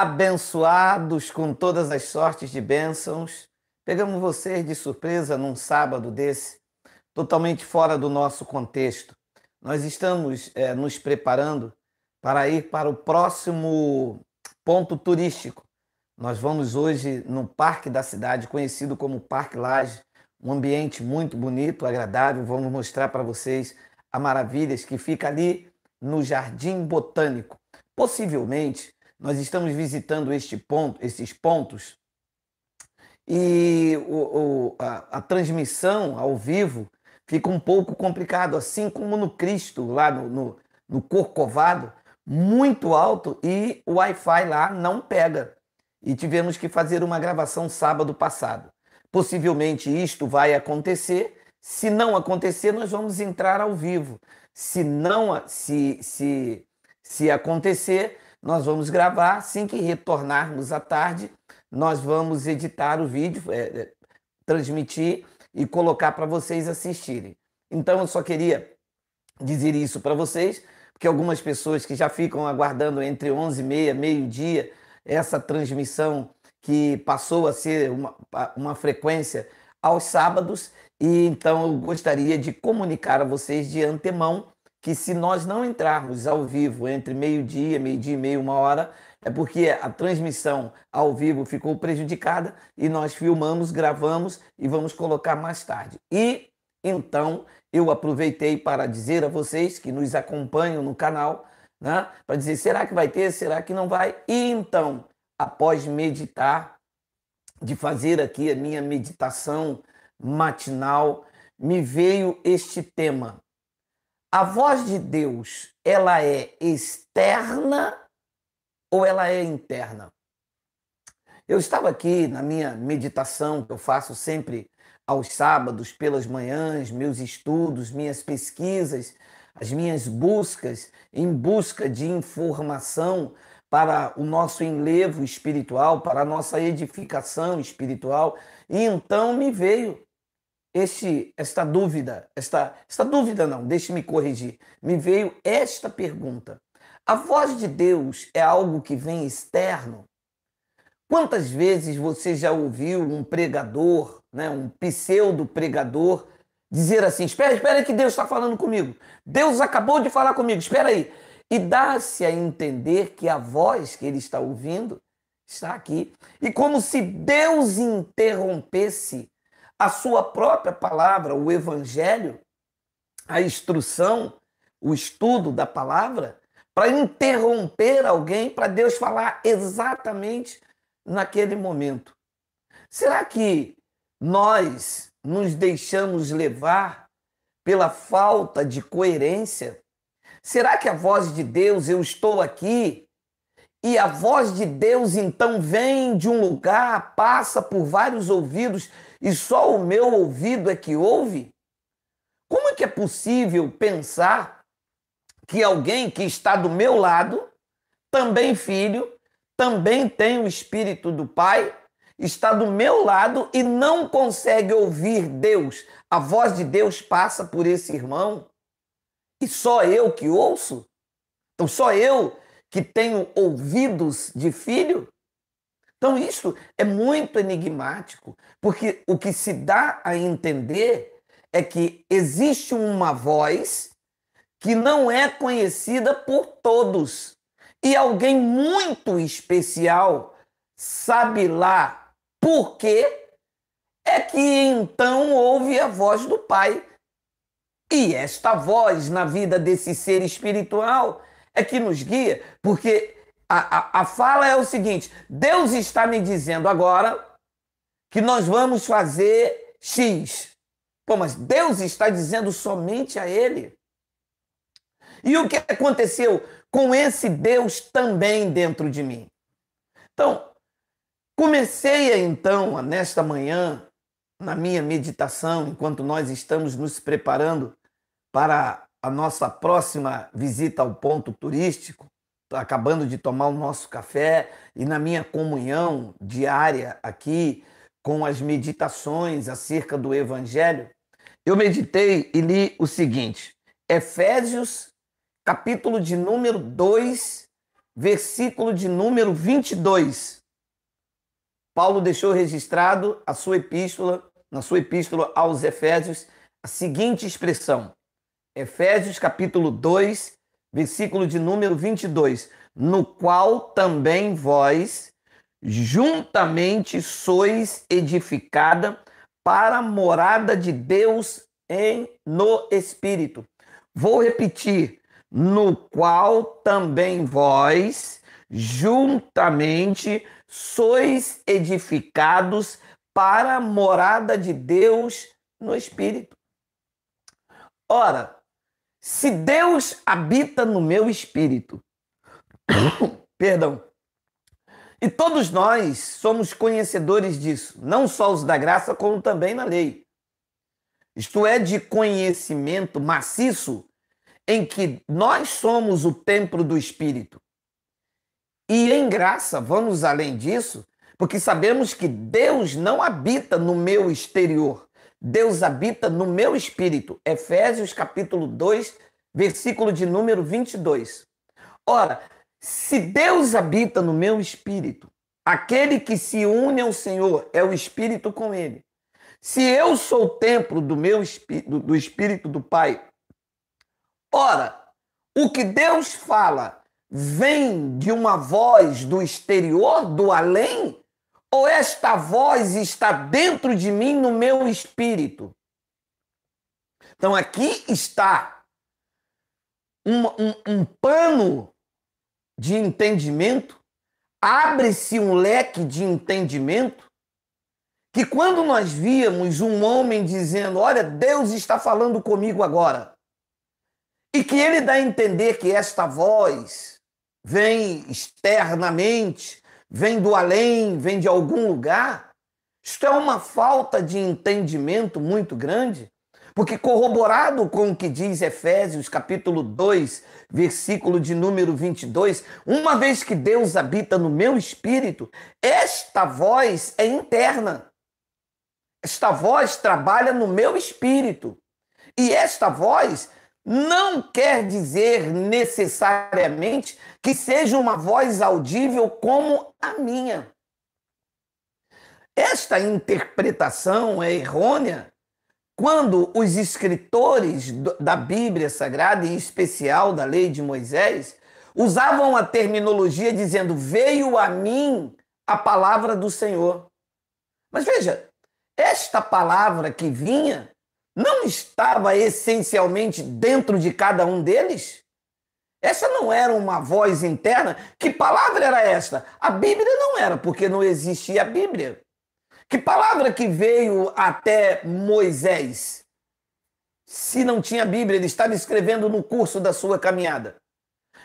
Abençoados com todas as sortes de bênçãos, pegamos vocês de surpresa num sábado desse, totalmente fora do nosso contexto. Nós estamos nos preparando para ir para o próximo ponto turístico. Nós vamos hoje no parque da cidade, conhecido como Parque Lage, um ambiente muito bonito, agradável. Vamos mostrar para vocês a maravilhas que fica ali no Jardim Botânico. Possivelmente, nós estamos visitando esses pontos e a transmissão ao vivo fica um pouco complicado, assim como no Cristo, lá no Corcovado, muito alto e o Wi-Fi lá não pega. E tivemos que fazer uma gravação sábado passado. Possivelmente isto vai acontecer. Se não acontecer, nós vamos entrar ao vivo. Se não, se acontecer, nós vamos gravar. Assim que retornarmos à tarde, nós vamos editar o vídeo, transmitir e colocar para vocês assistirem. Então, eu só queria dizer isso para vocês, porque algumas pessoas que já ficam aguardando entre 11h30 meio-dia, essa transmissão que passou a ser uma frequência aos sábados, e então eu gostaria de comunicar a vocês de antemão que se nós não entrarmos ao vivo entre meio-dia e meia, 1 hora, é porque a transmissão ao vivo ficou prejudicada e nós filmamos, gravamos e vamos colocar mais tarde. E então eu aproveitei para dizer a vocês que nos acompanham no canal, né, para dizer, será que vai ter, será que não vai? E então, após meditar, de fazer aqui a minha meditação matinal, me veio este tema. A voz de Deus, ela é externa ou ela é interna? Eu estava aqui na minha meditação, que eu faço sempre aos sábados, pelas manhãs, meus estudos, minhas pesquisas, as minhas buscas, em busca de informação para o nosso enlevo espiritual, para a nossa edificação espiritual. E então me veio esta dúvida, esta dúvida não, deixe-me corrigir, me veio esta pergunta. A voz de Deus é algo que vem externo? Quantas vezes você já ouviu um pregador, né, um pseudo-pregador, dizer assim, espera aí que Deus está falando comigo. Deus acabou de falar comigo, espera aí. E dá-se a entender que a voz que ele está ouvindo está aqui. E como se Deus interrompesse a sua própria palavra, o evangelho, a instrução, o estudo da palavra, para interromper alguém, para Deus falar exatamente naquele momento. Será que nós nos deixamos levar pela falta de coerência? Será que a voz de Deus, eu estou aqui, e a voz de Deus então vem de um lugar, passa por vários ouvidos e só o meu ouvido é que ouve? Como é que é possível pensar que alguém que está do meu lado, também filho, também tem o Espírito do Pai, está do meu lado e não consegue ouvir Deus? A voz de Deus passa por esse irmão e só eu que ouço? Então só eu que tenho ouvidos de filho? Então isso é muito enigmático, porque o que se dá a entender é que existe uma voz que não é conhecida por todos. E alguém muito especial sabe lá por quê é que então ouve a voz do Pai. E esta voz na vida desse ser espiritual é que nos guia, porque a fala é o seguinte, Deus está me dizendo agora que nós vamos fazer X. Pô, mas Deus está dizendo somente a ele. E o que aconteceu com esse Deus também dentro de mim? Então, comecei então, nesta manhã, na minha meditação, enquanto nós estamos nos preparando para a nossa próxima visita ao ponto turístico, acabando de tomar o nosso café, e na minha comunhão diária aqui, com as meditações acerca do Evangelho, eu meditei e li o seguinte, Efésios, capítulo de número 2, versículo de número 22. Paulo deixou registrado na sua epístola aos Efésios, a seguinte expressão. Efésios capítulo 2, versículo de número 22. No qual também vós, juntamente sois edificada para a morada de Deus no Espírito. Vou repetir. No qual também vós, juntamente, sois edificados para a morada de Deus no Espírito. Ora, se Deus habita no meu espírito, perdão, e todos nós somos conhecedores disso, não só os da graça, como também na lei. Isto é, de conhecimento maciço, em que nós somos o templo do Espírito. E em graça, vamos além disso, porque sabemos que Deus não habita no meu exterior. Deus habita no meu espírito. Efésios capítulo 2, versículo de número 22. Ora, se Deus habita no meu espírito, aquele que se une ao Senhor é o Espírito com ele. Se eu sou o templo do meu espírito, do Espírito do Pai, ora, o que Deus fala vem de uma voz do exterior, do além, ou esta voz está dentro de mim, no meu espírito? Então aqui está um pano de entendimento, abre-se um leque de entendimento, que quando nós víamos um homem dizendo, olha, Deus está falando comigo agora, e que ele dá a entender que esta voz vem externamente, vem do além, vem de algum lugar, isto é uma falta de entendimento muito grande, porque corroborado com o que diz Efésios capítulo 2, versículo de número 22, uma vez que Deus habita no meu espírito, esta voz é interna. Esta voz trabalha no meu espírito. E esta voz não quer dizer necessariamente que seja uma voz audível como a minha. Esta interpretação é errônea quando os escritores da Bíblia Sagrada, em especial da Lei de Moisés, usavam a terminologia dizendo, veio a mim a palavra do Senhor. Mas veja, esta palavra que vinha não estava essencialmente dentro de cada um deles? Essa não era uma voz interna? Que palavra era esta? A Bíblia não era, porque não existia a Bíblia. Que palavra que veio até Moisés? Se não tinha Bíblia, ele estava escrevendo no curso da sua caminhada.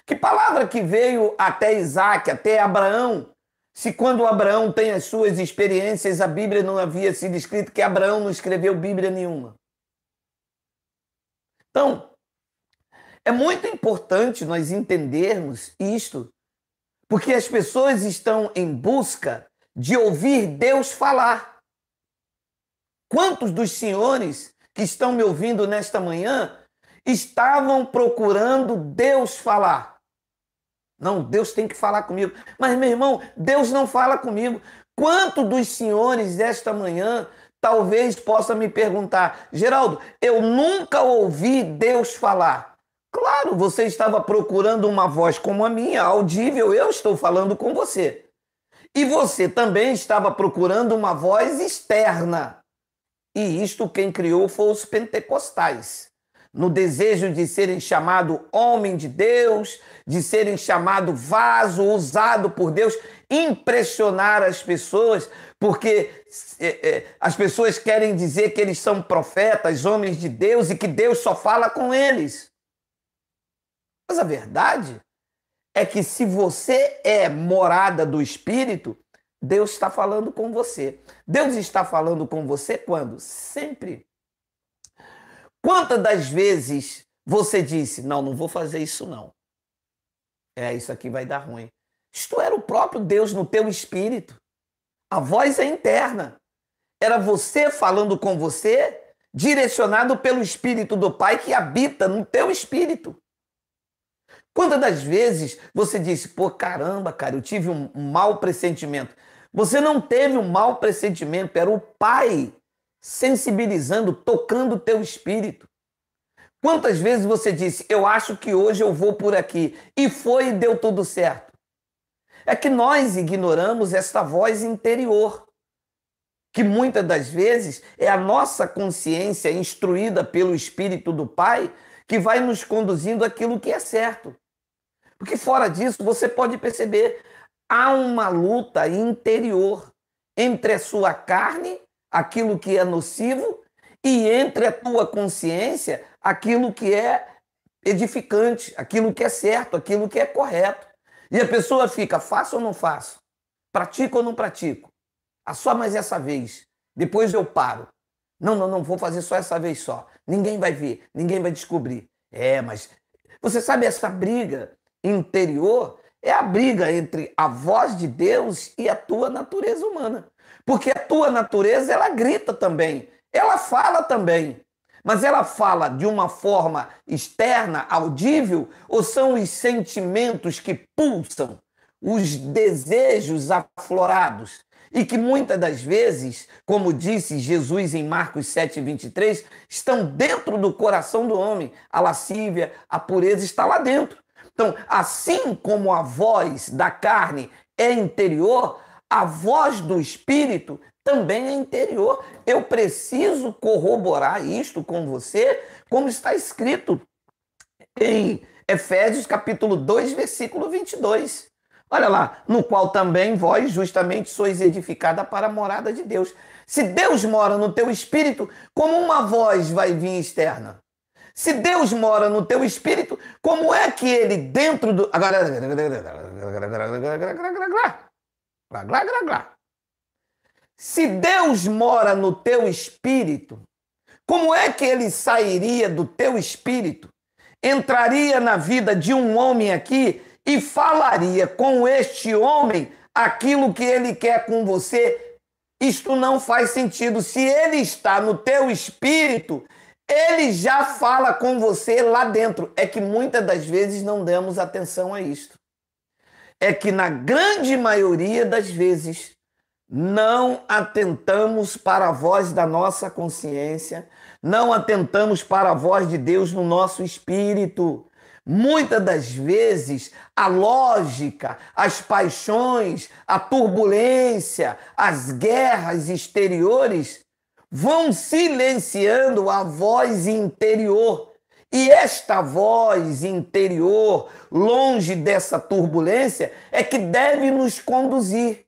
Que palavra que veio até Isaac, até Abraão? Se quando Abraão tem as suas experiências, a Bíblia não havia sido escrita, que Abraão não escreveu Bíblia nenhuma. Então, é muito importante nós entendermos isto, porque as pessoas estão em busca de ouvir Deus falar. Quantos dos senhores que estão me ouvindo nesta manhã estavam procurando Deus falar? Não, Deus tem que falar comigo. Mas, meu irmão, Deus não fala comigo. Quantos dos senhores desta manhã talvez possa me perguntar, Geraldo, eu nunca ouvi Deus falar. Claro, você estava procurando uma voz como a minha, audível, eu estou falando com você. E você também estava procurando uma voz externa. E isto quem criou foi os pentecostais. No desejo de serem chamados homem de Deus, de serem chamados vaso usado por Deus, impressionar as pessoas, porque as pessoas querem dizer que eles são profetas, homens de Deus, e que Deus só fala com eles. Mas a verdade é que se você é morada do Espírito, Deus está falando com você. Deus está falando com você quando? Sempre. Quantas das vezes você disse, não vou fazer isso não. Isso aqui vai dar ruim. Isto era o próprio Deus no teu espírito. A voz é interna. Era você falando com você, direcionado pelo Espírito do Pai que habita no teu espírito. Quantas das vezes você disse, pô, caramba, cara, eu tive um mau pressentimento. Você não teve um mau pressentimento, era o Pai sensibilizando, tocando o teu espírito. Quantas vezes você disse, eu acho que hoje eu vou por aqui, e foi e deu tudo certo? É que nós ignoramos esta voz interior, que muitas das vezes é a nossa consciência instruída pelo Espírito do Pai que vai nos conduzindo àquilo que é certo. Porque fora disso, você pode perceber, há uma luta interior entre a sua carne, aquilo que é nocivo, e entre a tua consciência, aquilo que é edificante, aquilo que é certo, aquilo que é correto. E a pessoa fica, faço ou não faço? Pratico ou não pratico? Só mais essa vez. Depois eu paro. Não, vou fazer só essa vez só. Ninguém vai ver, ninguém vai descobrir. Mas você sabe, essa briga interior é a briga entre a voz de Deus e a tua natureza humana. Porque a tua natureza, ela grita também, ela fala também. Mas ela fala de uma forma externa, audível, ou são os sentimentos que pulsam, os desejos aflorados? E que muitas das vezes, como disse Jesus em Marcos 7,23, estão dentro do coração do homem. A lascívia, a pureza está lá dentro. Então, assim como a voz da carne é interior, a voz do espírito também é interior. Eu preciso corroborar isto com você, como está escrito em Efésios capítulo 2, versículo 22. Olha lá, no qual também vós justamente sois edificada para a morada de Deus. Se Deus mora no teu espírito, como uma voz vai vir externa? Se Deus mora no teu espírito, como é que ele dentro do... Se Deus mora no teu espírito, como é que ele sairia do teu espírito, entraria na vida de um homem aqui e falaria com este homem aquilo que ele quer com você? Isto não faz sentido. Se ele está no teu espírito, ele já fala com você lá dentro. É que muitas das vezes não damos atenção a isto. É que na grande maioria das vezes não atentamos para a voz da nossa consciência, não atentamos para a voz de Deus no nosso espírito. Muitas das vezes, a lógica, as paixões, a turbulência, as guerras exteriores vão silenciando a voz interior. E esta voz interior, longe dessa turbulência, é que deve nos conduzir.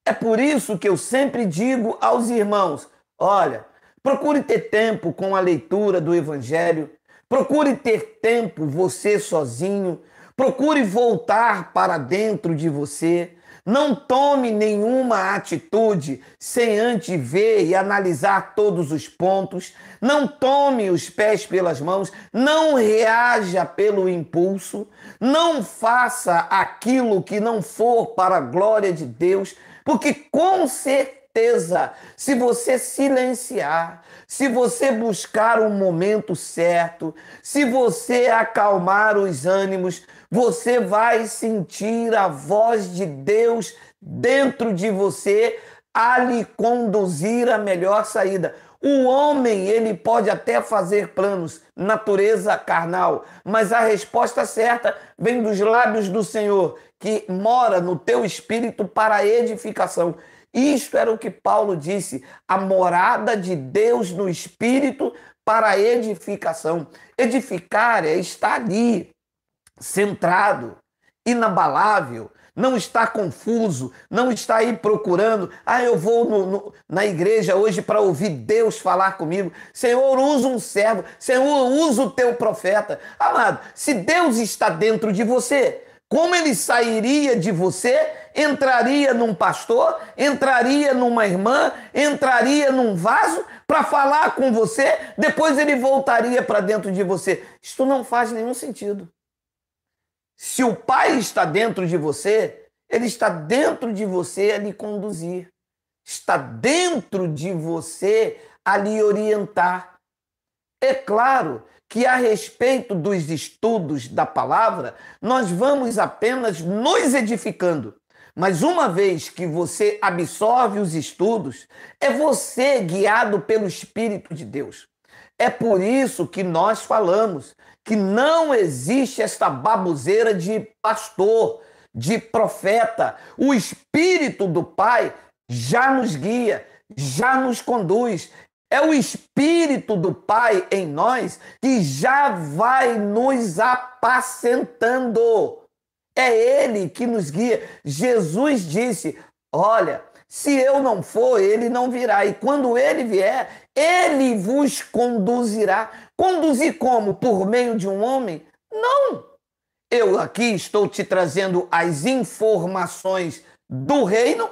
É por isso que eu sempre digo aos irmãos, olha, procure ter tempo com a leitura do Evangelho, procure ter tempo você sozinho, procure voltar para dentro de você. Não tome nenhuma atitude sem antes ver e analisar todos os pontos. Não tome os pés pelas mãos. Não reaja pelo impulso. Não faça aquilo que não for para a glória de Deus. Porque com certeza, se você silenciar, se você buscar um momento certo, se você acalmar os ânimos, você vai sentir a voz de Deus dentro de você a lhe conduzir a melhor saída. O homem, ele pode até fazer planos, natureza carnal, mas a resposta certa vem dos lábios do Senhor, que mora no teu espírito para a edificação. Isto era o que Paulo disse, a morada de Deus no espírito para a edificação. Edificar é estar ali, centrado, inabalável, não está confuso, não está aí procurando, eu vou na igreja hoje para ouvir Deus falar comigo. Senhor, usa um servo, Senhor, usa o teu profeta. Amado, se Deus está dentro de você, como ele sairia de você, entraria num pastor, entraria numa irmã, entraria num vaso para falar com você, depois ele voltaria para dentro de você? Isto não faz nenhum sentido. Se o Pai está dentro de você, ele está dentro de você a lhe conduzir. Está dentro de você a lhe orientar. É claro que a respeito dos estudos da palavra, nós vamos apenas nos edificando. Mas uma vez que você absorve os estudos, é você guiado pelo Espírito de Deus. É por isso que nós falamos que não existe esta baboseira de pastor, de profeta. O Espírito do Pai já nos guia, já nos conduz. É o Espírito do Pai em nós que já vai nos apacentando. É Ele que nos guia. Jesus disse, olha, se eu não for, Ele não virá. E quando Ele vier, Ele vos conduzirá. Conduzir como? Por meio de um homem? Não. Eu aqui estou te trazendo as informações do reino,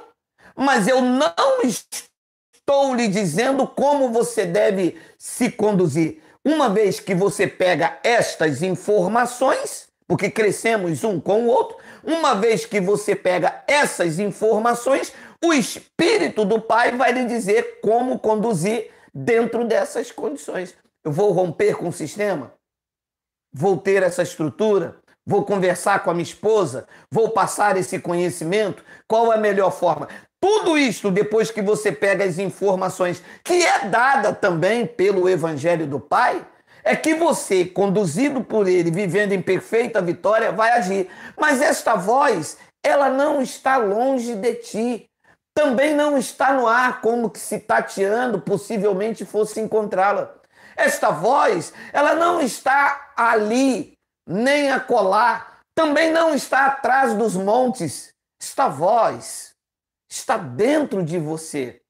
mas eu não estou lhe dizendo como você deve se conduzir. Uma vez que você pega estas informações, porque crescemos um com o outro, uma vez que você pega essas informações, o Espírito do Pai vai lhe dizer como conduzir dentro dessas condições. Eu vou romper com o sistema? Vou ter essa estrutura? Vou conversar com a minha esposa? Vou passar esse conhecimento? Qual é a melhor forma? Tudo isso, depois que você pega as informações, que é dada também pelo Evangelho do Pai, é que você, conduzido por Ele, vivendo em perfeita vitória, vai agir. Mas esta voz, ela não está longe de ti. Também não está no ar, como que se tateando, possivelmente fosse encontrá-la. Esta voz, ela não está ali, nem acolá, também não está atrás dos montes. Esta voz está dentro de você.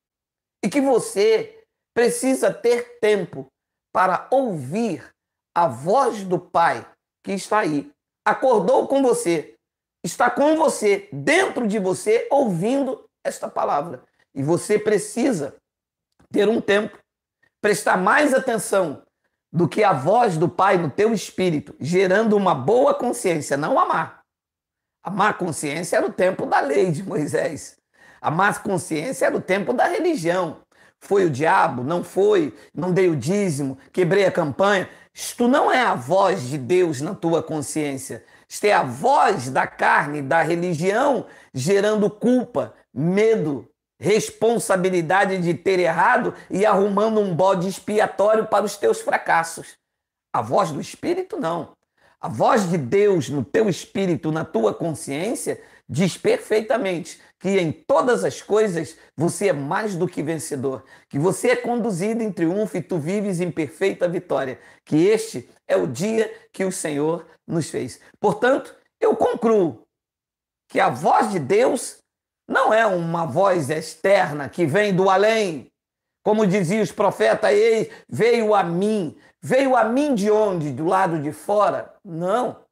E que você precisa ter tempo para ouvir a voz do Pai que está aí. Acordou com você, está com você, dentro de você, ouvindo esta palavra. E você precisa ter um tempo, prestar mais atenção do que a voz do Pai no teu espírito, gerando uma boa consciência, não a má. A má consciência era o tempo da lei de Moisés. A má consciência era o tempo da religião. Foi o diabo? Não foi? Não dei o dízimo? Quebrei a campanha? Isto não é a voz de Deus na tua consciência. Isto é a voz da carne, da religião, gerando culpa, medo, responsabilidade de ter errado e arrumando um bode expiatório para os teus fracassos. A voz do Espírito, não. A voz de Deus no teu espírito, na tua consciência, diz perfeitamente que em todas as coisas você é mais do que vencedor, que você é conduzido em triunfo e tu vives em perfeita vitória, que este é o dia que o Senhor nos fez. Portanto, eu concluo que a voz de Deus não é uma voz externa que vem do além. Como diziam os profetas, ei, veio a mim. Veio a mim de onde? Do lado de fora? Não.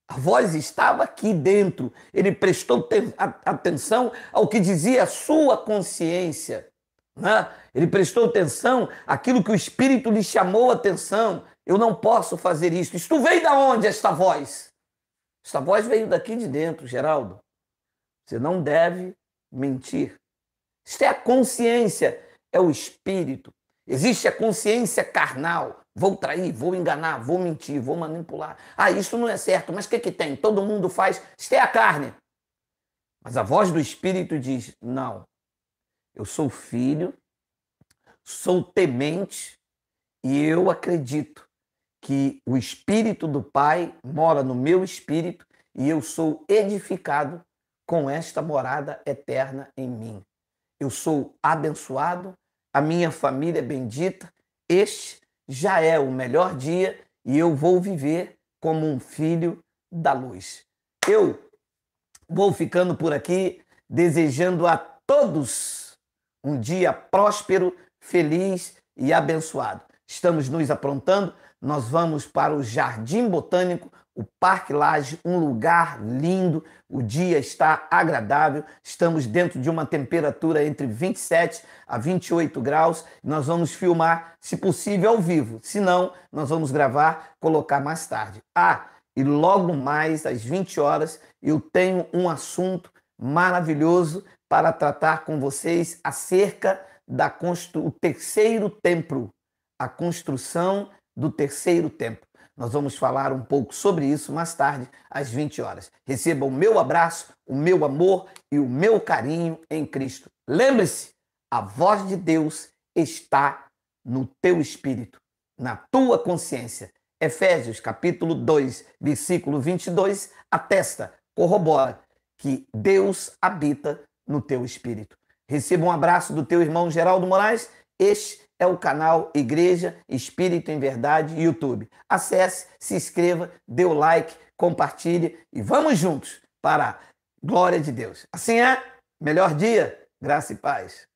A voz estava aqui dentro. Ele prestou atenção ao que dizia a sua consciência. Né? Ele prestou atenção àquilo que o Espírito lhe chamou a atenção. Eu não posso fazer isso. Isto veio da onde, esta voz? Esta voz veio daqui de dentro, Geraldo. Você não deve mentir. Isto é a consciência, é o espírito. Existe a consciência carnal. Vou trair, vou enganar, vou mentir, vou manipular. Ah, isso não é certo, mas o que tem? Todo mundo faz. Isto é a carne. Mas a voz do espírito diz, não. Eu sou filho, sou temente e eu acredito que o Espírito do Pai mora no meu espírito e eu sou edificado com esta morada eterna em mim. Eu sou abençoado, a minha família é bendita, este já é o melhor dia e eu vou viver como um filho da luz. Eu vou ficando por aqui, desejando a todos um dia próspero, feliz e abençoado. Estamos nos aprontando, nós vamos para o Jardim Botânico, o Parque Lage, um lugar lindo, o dia está agradável, estamos dentro de uma temperatura entre 27 a 28 graus, nós vamos filmar, se possível, ao vivo, se não, nós vamos gravar, colocar mais tarde. Ah, e logo mais às 20 horas eu tenho um assunto maravilhoso para tratar com vocês acerca do terceiro templo, a construção do terceiro templo. Nós vamos falar um pouco sobre isso mais tarde, às 20 horas. Receba o meu abraço, o meu amor e o meu carinho em Cristo. Lembre-se, a voz de Deus está no teu espírito, na tua consciência. Efésios capítulo 2, versículo 22, atesta, corrobora que Deus habita no teu espírito. Receba um abraço do teu irmão Geraldo Moraes. Este é o canal Igreja Espírito em Verdade YouTube. Acesse, se inscreva, dê o like, compartilhe e vamos juntos para a glória de Deus. Assim é, melhor dia, graça e paz.